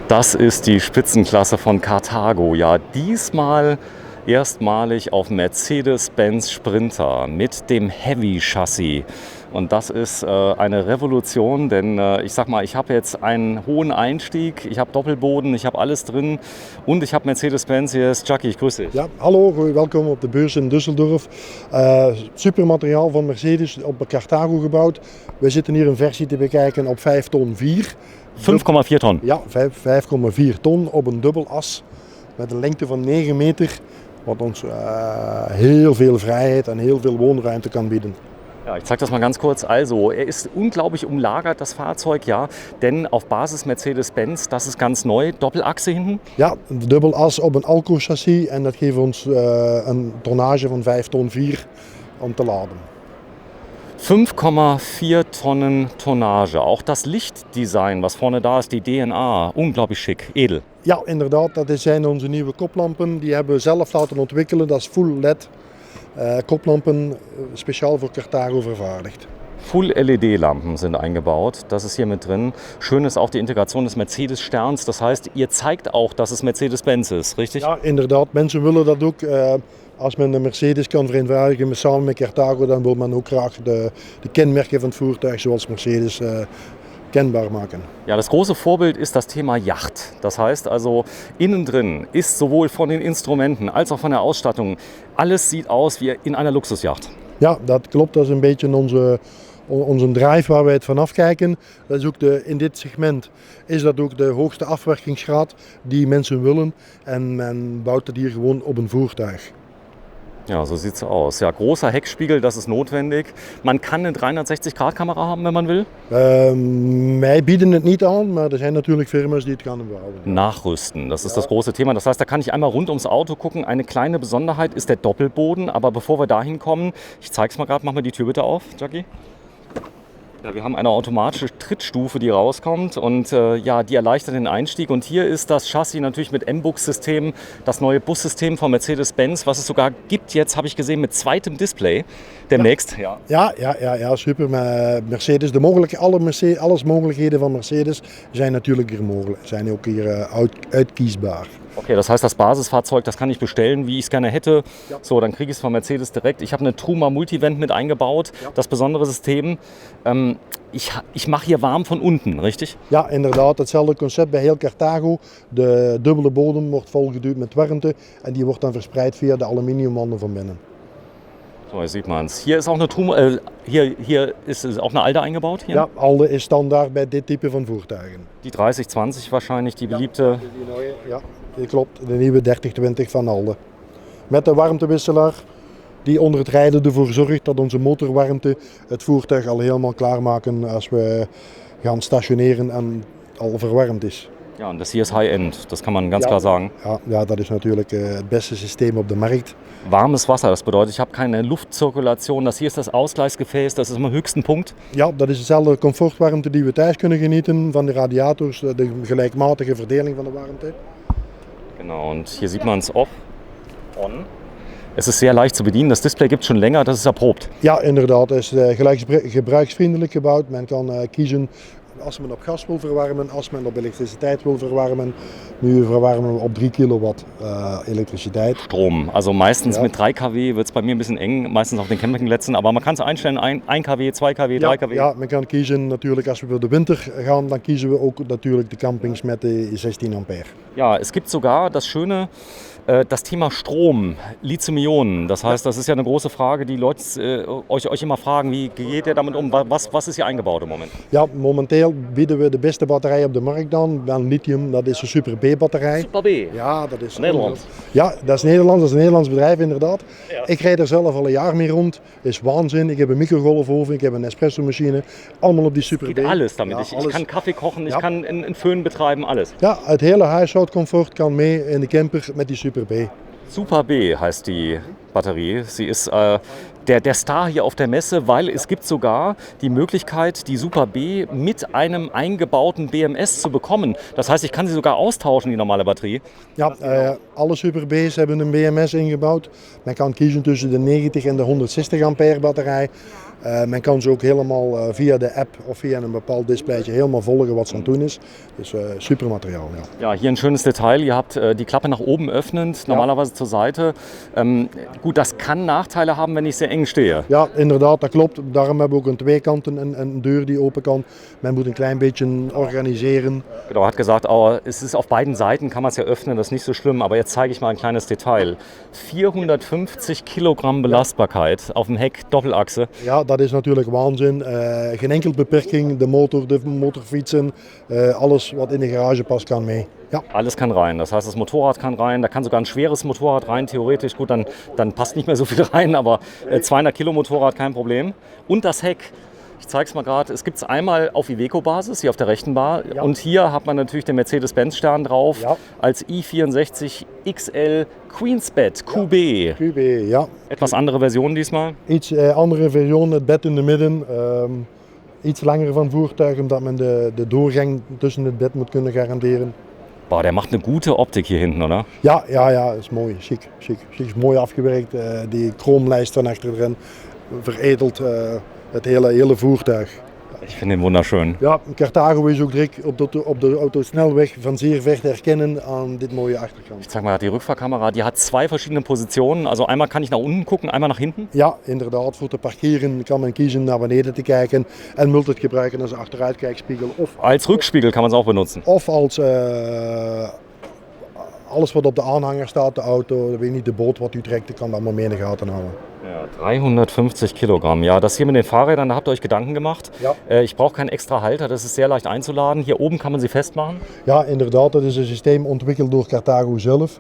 Das ist die Spitzenklasse von Carthago. Ja, diesmal erstmalig auf Mercedes-Benz Sprinter mit dem Heavy-Chassis. Und das ist eine Revolution, denn ich sag mal, ich habe jetzt einen hohen Einstieg, ich habe Doppelboden, ich habe alles drin und ich habe Mercedes-Benz. Hier ist Jackie, ich grüße dich. Ja, hallo, welkom op de beurs in Düsseldorf. Super materiaal van Mercedes op de Carthago gebouwd. We zitten hier een versie te bekijken op 5 ton 4. 5,4 Tonnen. Ja, 5,4 ton op een dubbelas met een lengte van 9 meter. Wat ons heel veel vrijheid en heel veel woonruimte kan bieden. Ja, ich zeige das mal ganz kurz. Also, er ist unglaublich umlagert, das Fahrzeug, ja, denn auf Basis Mercedes-Benz, das ist ganz neu, Doppelachse hinten. Ja, een dubbelas op een Alco-chassis en dat geeft ons een tonnage van 5 ton 4 om te laden. 5,4 Tonnen Tonnage. Auch das Lichtdesign, was vorne da ist, die DNA, unglaublich schick, edel. Ja, inderdaad, dat zijn onze nieuwe koplampen. Die hebben we zelf laten ontwikkelen. Dat is full LED. Koplampen speciaal voor Carthago vervaardigd. Full-LED-Lampen sind eingebaut, das ist hier mit drin. Schön ist auch die Integration des Mercedes-Sterns, das heißt, ihr zeigt auch, dass es Mercedes-Benz ist, richtig? Ja, inderdaad. Mensen willen dat ook. Als men de Mercedes kan vereenvoudigen samen met Carthago, dan wil men ook graag de kenmerken van het voertuig zoals Mercedes kennbar machen. Ja, das große Vorbild ist das Thema Yacht. Das heißt also, innen drin ist sowohl von den Instrumenten als auch von der Ausstattung, alles sieht aus wie in einer Luxusjacht. Ja, dat klopt. Dat is een beetje onze drive waar wij het vanaf kijken. Dat is ook in dit segment is dat ook de hoogste afwerkingsgraad die mensen willen. En men bouwt het hier gewoon op een voertuig. Ja, so sieht es aus. Ja, großer Heckspiegel, das ist notwendig. Man kann eine 360-Grad-Kamera haben, wenn man will. Wij bieden het niet aan, maar er zijn natuurlijk firma's die het gaan behouden. Nachrüsten, das ist das große Thema. Das heißt, da kann ich einmal rund ums Auto gucken. Eine kleine Besonderheit ist der Doppelboden. Aber bevor wir dahin kommen, ich zeige es mal gerade, mach mal die Tür bitte auf, Jackie. Ja, wir haben eine automatische Trittstufe, die rauskommt und ja, die erleichtert den Einstieg. Und hier ist das Chassis natürlich mit M-Bus-System, das neue Bussystem von Mercedes-Benz, was es sogar gibt jetzt, habe ich gesehen, mit zweitem Display demnächst. Ja, super. Mercedes, alles mogelijkheden van Mercedes zijn natuurlijk hier mogelijk. Zijn ook hier uitkiesbaar. Okay, das heißt, das Basisfahrzeug, das kann ich bestellen, wie ich es gerne hätte. Ja. So, dann kriege ich es von Mercedes direkt. Ich habe eine Truma Multivent mit eingebaut, ja. Das besondere System. Ich mache hier warm von unten, richtig? Ja, inderdaad. Hetzelfde concept bij heel Carthago. De dubbele bodem wordt volgeduwd met warmte en die wordt dan verspreid via de aluminiumwanden van binnen. So, hier sieht man es. Hier ist auch eine Truma, hier ist auch eine Alde eingebaut? Hier? Ja, Alde is standaard bij dit type van voertuigen. Die 3020 wahrscheinlich, die beliebte. Ja, klopt. De nieuwe 3020 van Alde. Met de warmtewisselaar die onder het rijden ervoor zorgt dat onze motorwarmte het voertuig al helemaal klaarmaken als we gaan stationeren en al verwarmd is. Ja, und das hier ist High-End, das kann man ganz klar sagen. Ja, dat is natuurlijk het beste systeem op de markt. Warmes Wasser, das bedeutet, ich habe keine Luftzirkulation. Das hier ist das Ausgleichsgefäß, das ist am höchsten Punkt. Ja, dat is dezelfde comfortwarmte die we thuis kunnen genieten van de radiators, de gelijkmatige verdeling van de warmte. Genau, und hier sieht man es off, on. Es ist sehr leicht zu bedienen, das Display gibt es schon länger, das ist erprobt. Ja, inderdaad, het is gebruiksvriendelijk gebouwd. Men kan kiezen als men op gas wil verwarmen, als men op elektriciteit wil verwarmen. Nu verwarmen we op 3 kilowatt Elektriciteit. Strom, also meistens mit 3 kW wird es bei mir ein bisschen eng, meistens auf den Campingplätzen, aber man kann es einstellen, 1 kW, 2 kW, 3 kW. Ja, men kan kiezen natuurlijk als we voor de winter gaan, dan kiezen we ook natuurlijk de campings met de 16 Ampere. Ja, es gibt sogar das Schöne, das Thema Strom, Lithium-Ionen, das heißt, das ist ja eine große Frage, die Leute euch immer fragen, wie geht ihr damit um, was ist hier eingebaut im Moment? Ja, momenteel bieden we de beste batterij op de markt aan, wel lithium, dat is een Super B-batterij. Super B? Ja, dat is Nederland. Ja, dat is Nederlands, dat is een Nederlands bedrijf inderdaad. Ja. Ik rijd er zelf al een jaar mee rond, is waanzin. Ik heb een microgolfoven, ik heb een espresso-machine, allemaal op die Super B. Geht alles damit, Ja, ich kann Kaffee kochen, ich kann einen Föhn betreiben, alles. Ja, het hele huishoudcomfort kan mee in de camper met die Super B. Super B heißt die Batterie. Sie ist der Star hier auf der Messe, weil es gibt sogar die Möglichkeit, die Super B mit einem eingebauten BMS zu bekommen. Das heißt, ich kann sie sogar austauschen, die normale Batterie. Ja, alle Super B's hebben een BMS ingebouwd. Men kan kiezen tussen de 90 en de 160 ampère batterij. Men kan ze ook helemaal via de app of via een bepaald displaytje helemaal volgen wat ze aan het doen is. Dus super materiaal. Ja. Ja, hier ein schönes Detail. Ihr habt die Klappe nach oben öffnend, normalerweise zur Seite. Gut, das kann Nachteile haben, wenn ich sehr eng stehe. Ja, inderdaad, dat klopt. Daarom hebben we ook aan twee kanten een deur die open kan. Men moet een klein beetje organiseren. Genau, er hat gesagt, oh, es ist auf beiden Seiten, kann man es ja öffnen, das ist nicht so schlimm. Aber jetzt zeige ich mal ein kleines Detail. 450 Kilogramm Belastbarkeit auf dem Heck, Doppelachse. Ja, dat is natuurlijk waanzin. Geen enkel beperking, de motorfietsen, alles wat in de garage past kan mee. Ja. Alles kann rein, das heißt, das Motorrad kann rein, da kann sogar ein schweres Motorrad rein, theoretisch. Gut, dann passt nicht mehr so viel rein, aber 200 Kilo Motorrad, kein Problem. Und das Heck. Ich zeige es mal gerade, es gibt es einmal auf Iveco-Basis, hier auf der rechten Bar. Ja. Und hier hat man natürlich den Mercedes-Benz-Stern drauf, als i64 XL Queensbed QB. QB, ja. Etwas andere Version diesmal? Iets andere Version, het bed in de midden. Iets langer van voertuig, omdat men de doorgang tussen het bed moet kunnen garanderen. Boah, der macht eine gute Optik hier hinten, oder? Ja, ist mooi, chic. Is mooi afgewerkt, die chromlijst van achter erin, veredeld. Het hele voertuig. Ich finde ihn wunderschön. Ja, Carthago is ook direct op de autosnelweg van zeer ver te herkennen aan dit mooie achterkant. Ich zeig mal die Rückfahrkamera, die hat zwei verschiedene Positionen. Also einmal kann ich nach unten gucken, einmal nach hinten. Ja, inderdaad. Voor te parkeren kan men kiezen naar beneden te kijken en moet het gebruiken als achteruitkijkspiegel. Of als Rückspiegel kann man es auch benutzen. Of als alles wat op de aanhanger staat, de auto, weet niet, de boot wat u trekt, kan dat maar mee in de gaten houden. Ja, 350 Kilogramm. Ja, das hier mit den Fahrrädern, da habt ihr euch Gedanken gemacht. Ja. Ich brauche keinen extra Halter, das ist sehr leicht einzuladen. Hier oben kann man sie festmachen. Ja, inderdaad. Dat is een systeem ontwikkeld door Carthago zelf.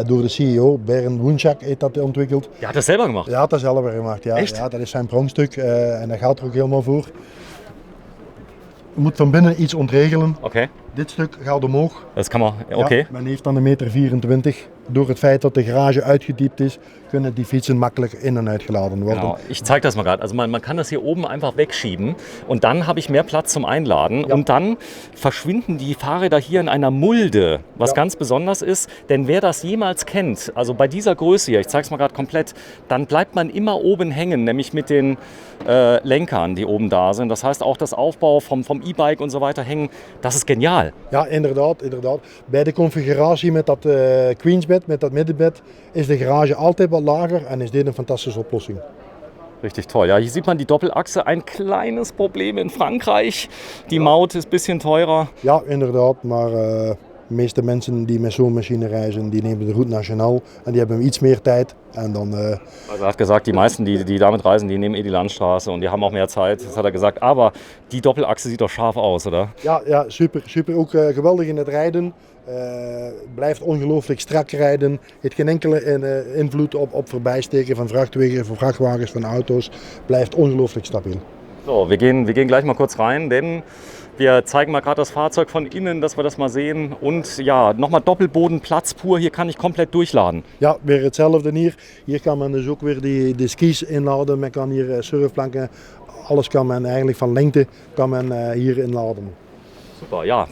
Door de CEO, Bernd Wunschak heeft dat ontwikkeld. Ja, hat das selber gemacht? Ja, hat dat selber gemacht. Ja. Echt? Ja, dat is zijn pronkstuk en daar gaat er ook helemaal voor. Je moet van binnen iets ontregelen. Okay. Dit stuk gaat omhoog. Das kann man, okay. Ja, men heeft dan 1,24 meter. Door het feit dat de garage uitgediept is, kunnen die fietsen makkelijk in- en uitgeladen worden. Genau. Ich zeige das mal gerade. Also man kann das hier oben einfach wegschieben und dann habe ich mehr Platz zum Einladen. Ja. Und dann verschwinden die Fahrräder hier in einer Mulde, was ganz besonders ist. Denn wer das jemals kennt, also bei dieser Größe hier, ich zeige es mal gerade komplett, dann bleibt man immer oben hängen, nämlich mit den Lenkern, die oben da sind. Das heißt auch das Aufbau vom E-Bike und so weiter hängen, das ist genial. Ja, inderdaad. Bij de configuratie met dat Queensbed, met dat middenbed, is de garage altijd wat lager en is dit een fantastische oplossing. Richtig toll. Ja, hier sieht man die Doppelachse. Ein kleines Problem in Frankreich. Die Maut ist ein bisschen teurer. Ja, inderdaad. Maar de meeste mensen die met zo'n machine reizen, die nemen de route nationaal en die hebben iets meer tijd. En dan, Also er hat gesagt, die meisten, die damit reisen, die nehmen die Landstraße und die haben auch mehr Zeit. Das hat er gesagt. Aber die Doppelachse sieht doch scharf aus, oder? Ja, super. Ook geweldig in het rijden. Blijft ongelooflijk strak rijden. Heeft geen enkele invloed op voorbijsteken van vrachtwagens, van auto's. Blijft ongelooflijk stabiel. So, wir gehen gleich mal kurz rein, denn wir zeigen mal gerade das Fahrzeug von innen, dass wir das mal sehen. Und ja, nochmal Doppelbodenplatz pur. Hier kann ich komplett durchladen. Ja, weer hetzelfde hier. Hier kan men dus ook weer de skis inladen. Men kan hier surfplanken. Alles kan men eigenlijk van lengte kan men hier inladen. Super, ja.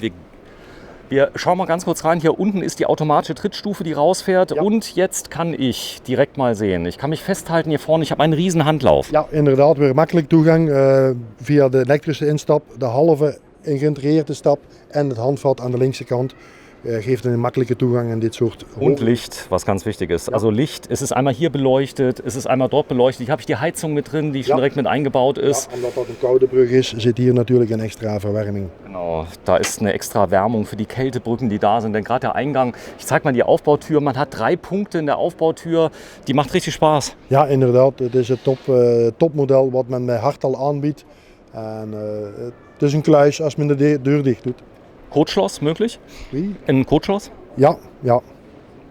Wir schauen mal ganz kurz rein. Hier unten ist die automatische Trittstufe, die rausfährt. Ja. Und jetzt kann ich direkt mal sehen. Ich kann mich festhalten hier vorne. Ich habe einen riesen Handlauf. Ja, inderdaad. Weer makkelijk toegang via de elektrische instap. De halve geïntegreerde stap en het handvat aan de linkse kant. Geeft een makkelijke Zugang in dit soort. Und Licht, was ganz wichtig ist. Ja. Also Licht, es ist einmal hier beleuchtet, es ist einmal dort beleuchtet. Hier habe ich die Heizung mit drin, die schon direkt mit eingebaut ist. Ja, omdat dat een koude brug is, zit hier natürlich een extra Verwärmung. Genau, da ist eine extra Wärmung für die Kältebrücken, die da sind. Denn gerade der Eingang, ich zeige mal die Aufbautür, man hat 3 Punkte in der Aufbautür, die macht richtig Spaß. Ja, inderdaad. Het is het topmodel wat men bij Hartal aanbiedt. En het is een kluis als men de deur dicht doet. Codeschloss möglich? Wie? Ein Codeschloss? Ja.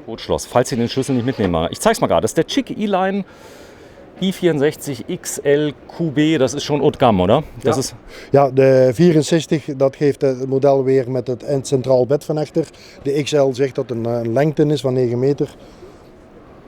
Codeschloss, falls ihr den Schlüssel nicht mitnehmen. Ich zeig's mal gerade. Das ist der Chic E-Line i64 XL QB. Das ist schon haut de gamme, oder? Das ist ja, de 64 dat geeft het model weer met het centraal bed van achter. De XL zegt dat het een lengte is van 9 meter.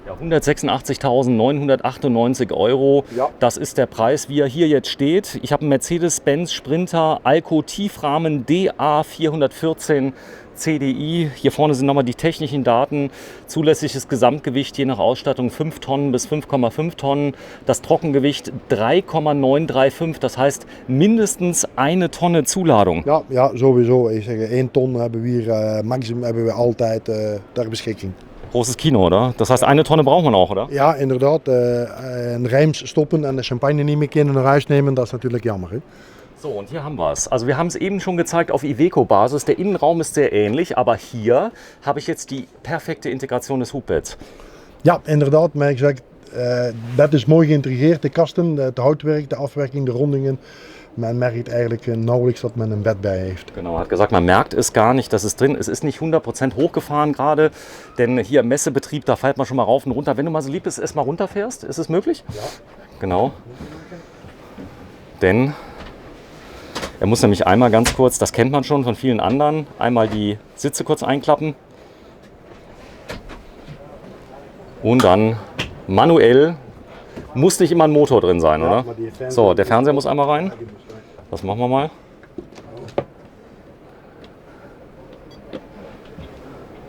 Ja, 186.998 €. Ja. Das ist der Preis, wie er hier jetzt steht. Ich habe einen Mercedes-Benz Sprinter Alco Tiefrahmen DA414 CDI. Hier vorne sind nochmal die technischen Daten. Zulässiges Gesamtgewicht je nach Ausstattung 5 Tonnen bis 5,5 Tonnen. Das Trockengewicht 3,935. Das heißt mindestens 1 Tonne Zuladung. Ja, ja, sowieso. Ik zeg, 1 ton hebben we hier, maximum hebben we altijd ter beschikking. Großes Kino, oder? Das heißt, 1 Tonne braucht man auch, oder? Ja, inderdaad. Een Reims stoppen en de champagne niet meer kunnen naar huis nemen, dat is natuurlijk jammer. Hè? So, und hier haben wir es. Also wir haben es eben schon gezeigt auf Iveco-Basis. Der Innenraum ist sehr ähnlich, aber hier habe ich jetzt die perfekte Integration des Hoekbeds. Ja, inderdaad. Maar ik zeg, dat is mooi geïntegreerd. De kasten, het houtwerk, de afwerking, de rondingen. Man merkt eigenlijk nauwelijks dat men een bed bij heeft. Genau, er hat gesagt, man merkt es gar nicht, dass es drin ist. Es ist nicht 100% hochgefahren gerade, denn hier im Messebetrieb, da fällt man schon mal rauf und runter. Wenn du mal so lieb bist, erst mal runterfährst, ist es möglich? Ja. Genau. Denn er muss nämlich einmal ganz kurz, das kennt man schon von vielen anderen, einmal die Sitze kurz einklappen und dann manuell, muss nicht immer ein Motor drin sein, Ja, oder? aber die Fernseher- So, der Fernseher muss einmal rein. Das machen wir mal.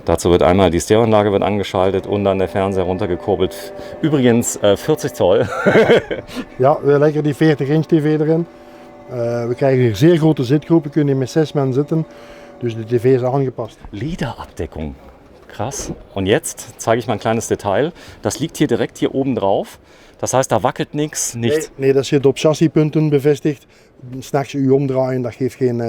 Dazu wird einmal die Stereoanlage wird angeschaltet und dann der Fernseher runtergekurbelt. Übrigens 40 Zoll. Ja, we leggen die 40-inch TV erin. We krijgen hier zeer grote zitgroepen, kunnen hier met 6 man zitten. Dus de TV is aangepast. Lederabdeckung. Krass. Und jetzt zeige ich mal ein kleines Detail. Das liegt hier direkt hier oben drauf. Das heißt, da wackelt nichts, nichts. Nee, dat zit op chassispunten bevestigd. S'nachts u omdraaien, dat geeft geen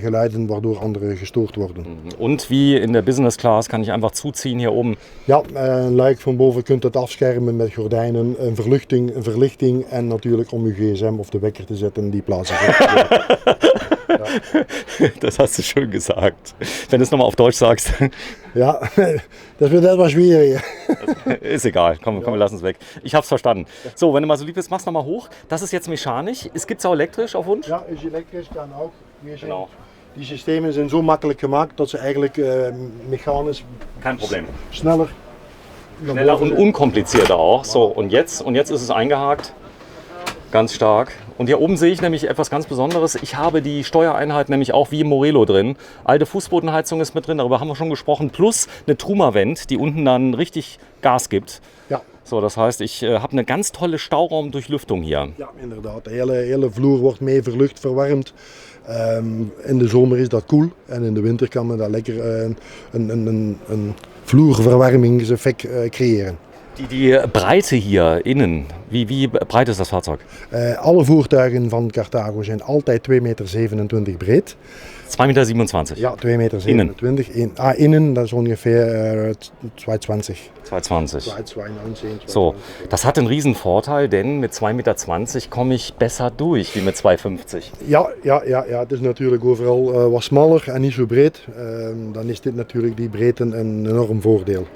geluiden waardoor anderen gestoord worden. Und wie in der Business Class kann ich einfach zuziehen hier oben. Ja, een luik van boven kunt het afschermen met gordijnen, een verlichting en natuurlijk om uw gsm of de wekker te zetten die plaats is. Das hast du schön gesagt. Wenn du es nochmal auf Deutsch sagst. Ja, dat wird etwas schwieriger. Ist egal, komm, wir lassen es weg. Ich hab's verstanden. So, wenn du mal so lieb bist, mach's nochmal hoch. Das ist jetzt mechanisch. Es gibt's auch elektrisch auf Wunsch? Ja, is elektrisch, kan ook. Genau. Die systemen zijn zo makkelijk gemaakt dat ze eigenlijk mechanisch Kein Problem. sneller. Schneller und unkomplizierter auch. So, und jetzt ist es eingehakt. Ganz stark. Und hier oben sehe ich nämlich etwas ganz Besonderes. Ich habe die Steuereinheit nämlich auch wie im Morelo drin. Alte Fußbodenheizung ist mit drin, darüber haben wir schon gesprochen. Plus eine Truma-Vent, die unten dann richtig Gas gibt. Ja. So, das heißt, ich habe eine ganz tolle Stauraumdurchlüftung hier. Ja, inderdaad. De hele vloer wordt mee verlucht, verwarmd. In de zomer is dat koel en in de winter kan men daar lekker een vloerverwarmingseffect creëren. Die Breite hier innen, wie breit ist das Fahrzeug? Alle voertuigen van Carthago zijn altijd 2,27 meter breed. 2,27 Meter. Ja, 2,27 meter. Innen, dat is ongeveer 2,20. 2,20. 2,19. So, das hat einen riesen Vorteil, denn mit 2,20 Meter komme ich besser durch wie mit 2,50. Ja, het is natuurlijk overal wat smaller en niet zo breed. Dan is dit natuurlijk die breedte een enorm voordeel.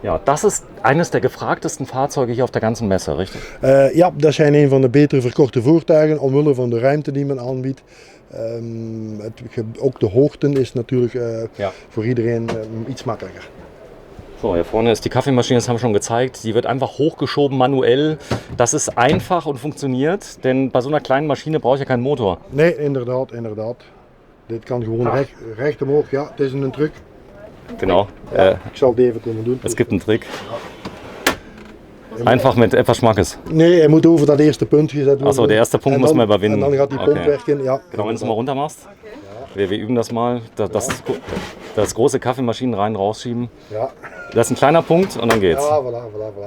Ja, das ist eines der gefragtesten Fahrzeuge hier auf der ganzen Messe, richtig? Ja, dat zijn een van de betere verkochte voertuigen omwille van de ruimte die men aanbiedt. Ook de hoogte is natuurlijk voor iedereen iets makkelijker. So, hier vorne ist die Kaffeemaschine, das haben wir schon gezeigt. Die wird einfach hochgeschoben manuell. Das ist einfach und funktioniert, denn bei so einer kleinen Maschine brauche ich ja keinen Motor. Nee, inderdaad. Dit kan gewoon recht omhoog. Ja, het is een truc. Genau. Ja, ik zal het even kunnen doen. Es gibt einen Trick. Einfach mit etwas Schmackes. Nee, hij moet over dat eerste punt gezet worden. Achso, der erste Punkt En müssen wir dan- überwinden. En dan gaat die pomp Okay. werken. Ja, Genau, wenn du es mal runter machst. Wir üben das mal. Das große Kaffeemaschinen rein, rausschieben. Ja, Das ist ein kleiner Punkt und dann geht's. ja voilà.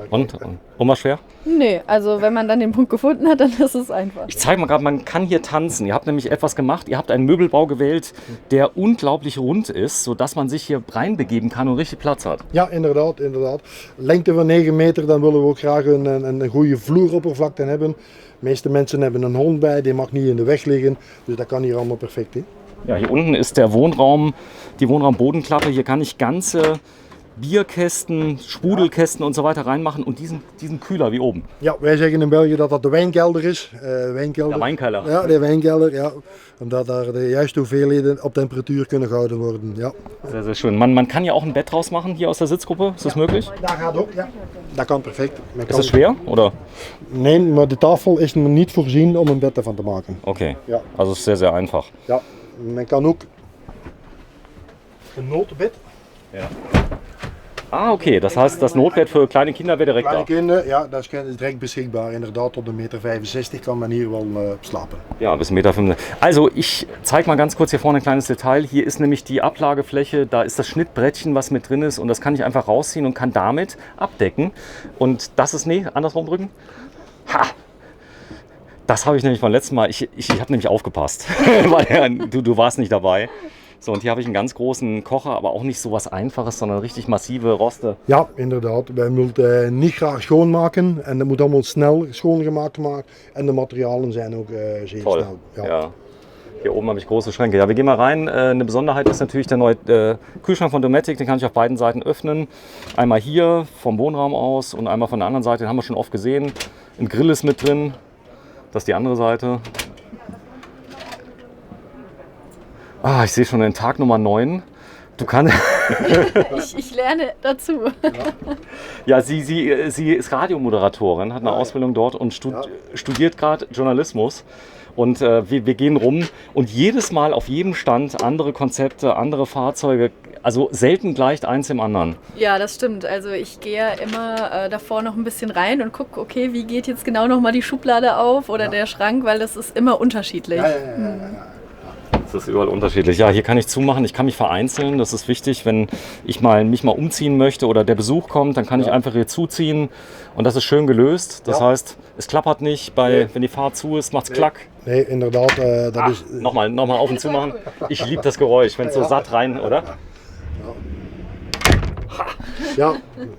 Und war schwer? Nee, also wenn man dann den Punkt gefunden hat, dann ist es einfach. Ich zeige mal gerade, man kann hier tanzen. Ihr habt nämlich etwas gemacht. Ihr habt einen Möbelbau gewählt, der unglaublich rund ist, sodass man sich hier reinbegeben kann und richtig Platz hat. Ja, inderdaad. Lengte van 9 meter, dan willen we ook graag een goede vloeroppervlakte hebben. De meeste mensen hebben een hond bij, die mag niet in de weg liggen. Dus dat kan hier allemaal perfect. Hè? Ja, hier unten ist der Wohnraum, die Wohnraumbodenklappe. Hier kann ich ganze Bierkästen, Sprudelkästen und so weiter reinmachen und diesen Kühler wie oben. Ja, wij zeggen in België dat dat de wijnkelder is. Wijnkelder. Der Weinkeller. Ja, de wijnkelder, ja. Omdat daar de juiste hoeveelheden op temperatuur kunnen gehouden worden. Ja. Sehr, sehr schön. Man kann ja auch ein Bett draus machen hier aus der Sitzgruppe. Ist das möglich? Dat gaat ook, ja. Dat kan perfect. Ist das schwer? Oder? Nee, maar de tafel is er niet voorzien om een bed ervan te maken. Okay. Ja. Also es ist sehr, sehr einfach. Ja, men kan ook een noodbed. Ja. Ah, okay. Das heißt, das Notbett für kleine Kinder wäre direkt Kleine da. kinderen, ja, dat is direct beschikbaar. Inderdaad, tot 1,65 meter kan men hier wel slapen. Ja, bis 1,5 Meter. Also ich zeige mal ganz kurz hier vorne ein kleines Detail. Hier ist nämlich die Ablagefläche, da ist das Schnittbrettchen, was mit drin ist und das kann ich einfach rausziehen und kann damit abdecken. Und das ist, nee, andersrum drücken. Ha! Das habe ich nämlich beim letzten Mal, ich habe nämlich aufgepasst, weil du warst nicht dabei. So, und hier habe ich einen ganz großen Kocher, aber auch nicht so was Einfaches, sondern richtig massive Roste. Ja, inderdaad. Wij moeten niet graag schoonmaken en dat moet allemaal snel schoongemaakt worden. En de materialen zijn ook zeer Toll. snel. Ja. Hier oben habe ich große Schränke. Ja, wir gehen mal rein. Eine Besonderheit ist natürlich der neue Kühlschrank von Dometic. Den kann ich auf beiden Seiten öffnen. Einmal hier vom Wohnraum aus und einmal von der anderen Seite. Den haben wir schon oft gesehen. Ein Grill ist mit drin. Das ist die andere Seite. Ah, ich sehe schon den Tag Nummer 9. Du kannst. Ich lerne dazu. Ja, sie ist Radiomoderatorin, hat eine Ausbildung dort und studiert gerade Journalismus. Und wir gehen rum und jedes Mal auf jedem Stand andere Konzepte, andere Fahrzeuge. Also selten gleicht eins dem anderen. Ja, das stimmt. Also ich gehe ja immer davor noch ein bisschen rein und gucke, okay, wie geht jetzt genau nochmal die Schublade auf oder der Schrank, weil das ist immer unterschiedlich. Das ist überall unterschiedlich. Ja, hier kann ich zumachen, ich kann mich vereinzeln. Das ist wichtig, wenn ich mich mal umziehen möchte oder der Besuch kommt, dann kann ich einfach hier zuziehen. Und das ist schön gelöst. Das heißt, es klappert nicht, wenn die Fahrt zu ist, macht es klack. Nee, inderdaad. Dat is... Nochmal auf und zu machen. Ich liebe das Geräusch, wenn es so satt rein, oder? Ja,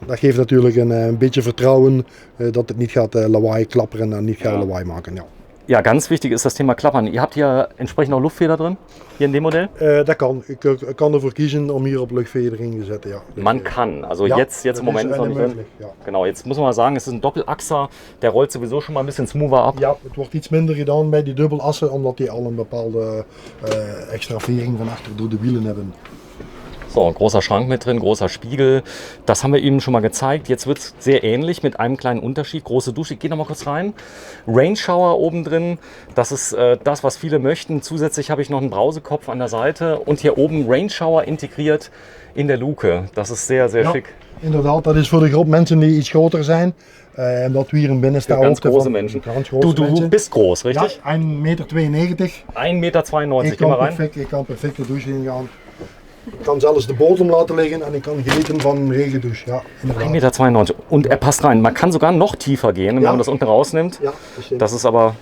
dat geeft natuurlijk een beetje vertrouwen dat het niet gaat lawaai klapperen en niet gaat lawaai maken. Ja. Ja, ganz wichtig ist das Thema Klappern. Ihr habt hier entsprechend auch Luftfeder drin, hier in dem Modell? Dat kan. Ik kan ervoor kiezen om hier op luchtvedering te zetten. Ja. Man kann. Also Ja, jetzt im Moment ist noch nicht drin. möglich. Ja. Genau, jetzt muss man mal sagen, es ist ein Doppelachser. Der rollt sowieso schon mal ein bisschen smoother ab. Ja, het wordt iets minder gedaan bij die dubbelassen, omdat die al een bepaalde extra vering van achter door de wielen hebben. So, ein großer Schrank mit drin, großer Spiegel. Das haben wir Ihnen schon mal gezeigt. Jetzt wird es sehr ähnlich mit einem kleinen Unterschied. Große Dusche, ich gehe noch mal kurz rein. Rain Shower oben drin, das ist das, was viele möchten. Zusätzlich habe ich noch einen Brausekopf an der Seite und hier oben Rain Shower integriert in der Luke. Das ist sehr, sehr schick. Inderdaad, dat is voor de groep mensen die iets groter zijn. Omdat we hier een binnenste Ganz hoogte große van Menschen. ganz große Du mensen. bist groß, Ja, richtig? 1,92 meter. 1,92 Meter. Ik Geh mal rein. ik kan perfect de douche ingaan. Ik kan zelfs de bodem laten liggen en ik kan genieten van een regendouche. Ja, 1,92 inderdaad. Meter. Und er passt rein. Man kann sogar noch tiefer gehen, wenn Ja. man das unten rausnimmt. Ja, dat is- Das ist aber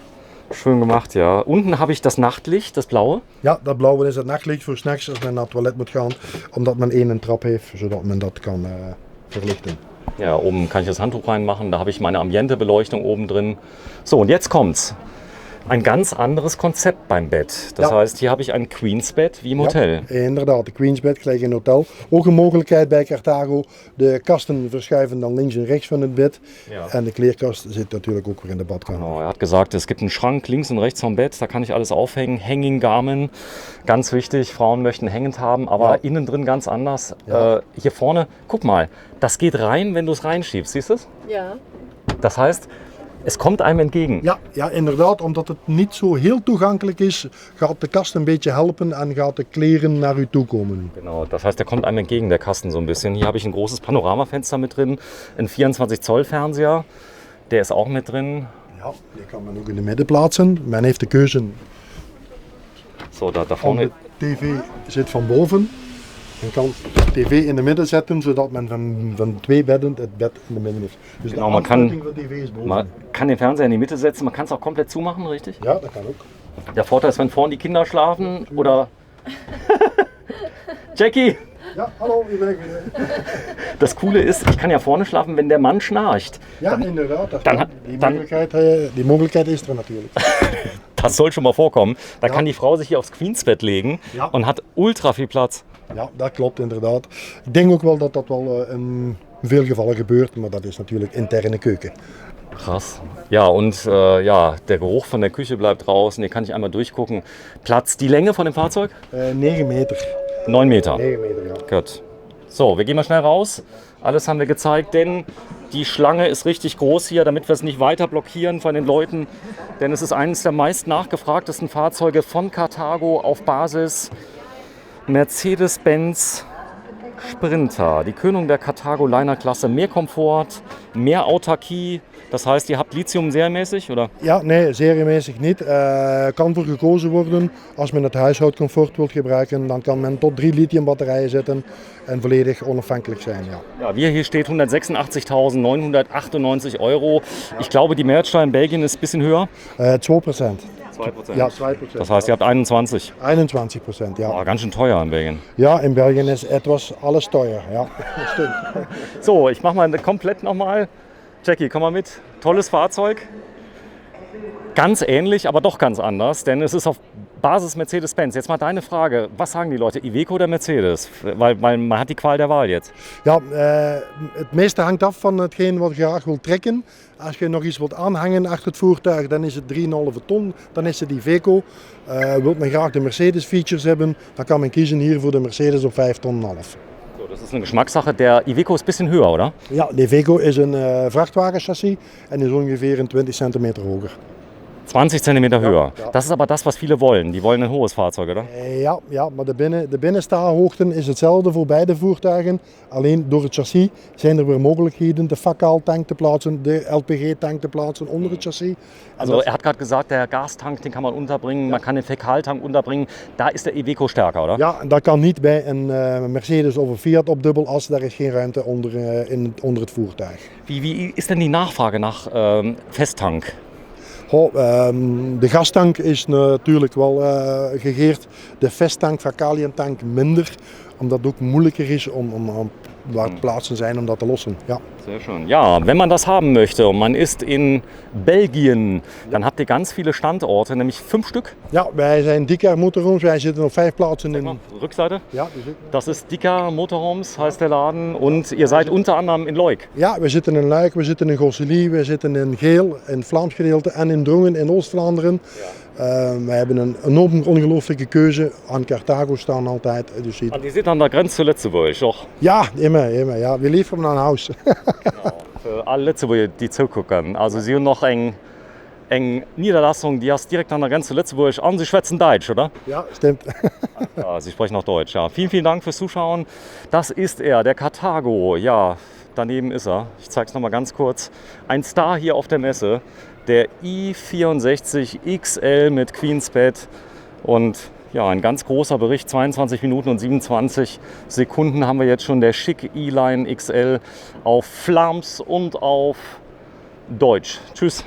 schön gemacht, ja. Unten habe ich das Nachtlicht, das blaue. ja, dat blauwe is het nachtlicht voor 's nachts als men naar het toilet moet gaan. Omdat men één trap heeft, zodat men dat kan verlichten. Ja, oben kann ich das Handtuch reinmachen. Da habe ich meine Ambiente-Beleuchtung oben drin. So, und jetzt kommt's. Ein ganz anderes Konzept beim Bett. Das Ja. heißt, hier habe ich ein Queensbett wie im Hotel. Ja, inderdaad, de Queensbed gelijk in een hotel. Ook een mogelijkheid bij Carthago. De kasten verschuiven dan links en rechts van het bed. Ja. En de kleerkast zit natuurlijk ook weer in de badkamer. Genau, er hat gesagt, es gibt einen Schrank links und rechts vom Bett, da kann ich alles aufhängen. Hanging Garmin, ganz wichtig, Frauen möchten hängend haben, aber Ja. innen drin ganz anders. Ja. Hier vorne, guck mal, das geht rein, wenn du es reinschiebst, siehst du es? Ja. Das heißt, es kommt einem entgegen. Ja, ja, inderdaad, omdat het niet zo heel toegankelijk is, gaat de kast een beetje helpen en gaat de kleren naar u toe komen. Genau, das heißt, der kommt einem entgegen, der Kasten so ein bisschen. Hier habe ich ein großes Panoramafenster mit drin, ein 24 Zoll Fernseher, der ist auch mit drin. Ja, die kan men ook in de midden plaatsen. Men heeft de keuze So, da van vorne, de tv zit van boven. Men kan de tv in de midden zetten, zodat men van twee bedden het bed in de midden heeft. Dus Genau, de man kann- aansluiting van de tv is boven. man kann den Fernseher in die Mitte setzen, man kann es auch komplett zumachen, richtig? Ja, dat kan ook. Der Vorteil ist, wenn vorne die Kinder schlafen oder... Jackie! Ja, hallo, u bent Das Coole ist, ich kann ja vorne schlafen, wenn der Mann schnarcht. Ja, inderdaad. Dat dan- kan. dan- Die mogelijkheid is er natuurlijk. Das soll schon mal vorkommen. Da Ja. kann die Frau sich hier aufs Queensbett legen Ja. und hat ultra viel Platz. Ja, dat klopt inderdaad. Ik denk ook wel dat dat wel in veel gevallen gebeurt, maar dat is natuurlijk interne keuken. Krass. Ja, und ja, der Geruch von der Küche bleibt draußen. Hier kann ich einmal durchgucken. Platz, die Länge von dem Fahrzeug? 9 meter. 9 Meter. 9 meter, ja. Gut. So, wir gehen mal schnell raus. Alles haben wir gezeigt, denn die Schlange ist richtig groß hier, damit wir es nicht weiter blockieren von den Leuten. Denn es ist eines der meist nachgefragtesten Fahrzeuge von Carthago auf Basis Mercedes-Benz Sprinter. Die Krönung der Carthago Liner-Klasse. Mehr Komfort, mehr Autarkie. Das heißt, ihr habt Lithium serienmäßig, oder? Ja, nee, seriemäßig niet. Kan voor gekozen worden. Als men het huishoudcomfort wilt gebruiken, dan kan men tot 3 lithiumbatterijen zetten en volledig onafhankelijk zijn. Ja. Ja, wie hier steht 186.998 Euro. Ich glaube, die Mehrwertsteuer in Belgien ist ein bisschen höher. 2%. 2%. Ja, 2%. Das heißt, ihr habt 21. 21%, ja. Oh, ganz schön teuer in Belgien. Ja, in Belgien is etwas alles teuer. Ja, stimmt. So, ich mache mal komplett nochmal. Jackie, komm mal mit. Tolles Fahrzeug. Ganz ähnlich, aber doch ganz anders, denn es ist auf Basis Mercedes-Benz. Jetzt mal deine Frage, was sagen die Leute, Iveco oder Mercedes? Weil man hat die Qual der Wahl jetzt. Ja, het meeste hangt af van hetgeen wat je graag wilt trekken. Als je nog iets wilt aanhangen achter het voertuig, dan is het 3,5 ton. Dan is het Iveco. Wilt men graag de Mercedes features hebben, dan kan men kiezen hier voor de Mercedes op 5,5 ton. So, das ist eine Geschmackssache. Der Iveco ist ein bisschen höher, oder? Ja, de Iveco is een vrachtwagenchassis en is ongeveer een 20 centimeter hoger. 20 cm höher. ja. Das ist aber das, was viele wollen. Die wollen ein hohes Fahrzeug, oder? Ja, maar de binnenstaalhoogte is hetzelfde voor beide voertuigen. Alleen door het chassis zijn er weer mogelijkheden de Fakal-tank te plaatsen, de LPG-tank te plaatsen onder het chassis. Also er hat gerade gesagt, der Gastank, den kann man unterbringen, man kann den Fäkaltank unterbringen. Da ist der Iveco stärker, oder? Ja, dat kan niet bij een Mercedes of een Fiat op dubbelas. Daar is geen ruimte onder het voertuig. Wie ist denn die Nachfrage nach Festtank? De gastank is natuurlijk wel gegeerd. De Festtank, Fakalientank minder. Omdat het ook moeilijker is om waar plaatsen zijn om dat te lossen. Ja. Sehr schön. Ja, wenn man das haben möchte und man ist in Belgien, dann habt ihr ganz viele Standorte, nämlich 5 Stück. Ja, wij zijn Dika Motorhomes. Wij zitten op 5 plaatsen in. Rückseite. Ja, das ist Dika Motorhomes, heißt der Laden. Und ihr seid unter anderem in Leuk. Ja, we zitten in Luik, we zitten in Gosselies, we zitten in Geel, in het Vlaams gedeelte en in Drongen in Oost-Vlaanderen. Ja. We hebben een enorm ongelooflijke keuze. Aan Carthago staan altijd. Dus die zitten an der Grenze zu Lützeburg, doch? Ja, immer. Ja, wir liefern ein Haus. Genau. Für alle Lützeburger, die zugucken. Also sie haben noch eng Niederlassung, die hast direkt an der Grenze zu Lützeburg. Und sie schwätzen Deutsch, oder? Ja, stimmt. Ja, sie sprechen auch Deutsch. Ja. Vielen Dank fürs Zuschauen. Das ist er, der Carthago. Ja, daneben ist er. Ich zeige es noch mal ganz kurz. Ein Star hier auf der Messe. Der i64 XL mit Queensbed. Und ja, ein ganz großer Bericht, 22 Minuten und 27 Sekunden haben wir jetzt schon. Der Schick E-Line XL auf Flams und auf Deutsch. Tschüss.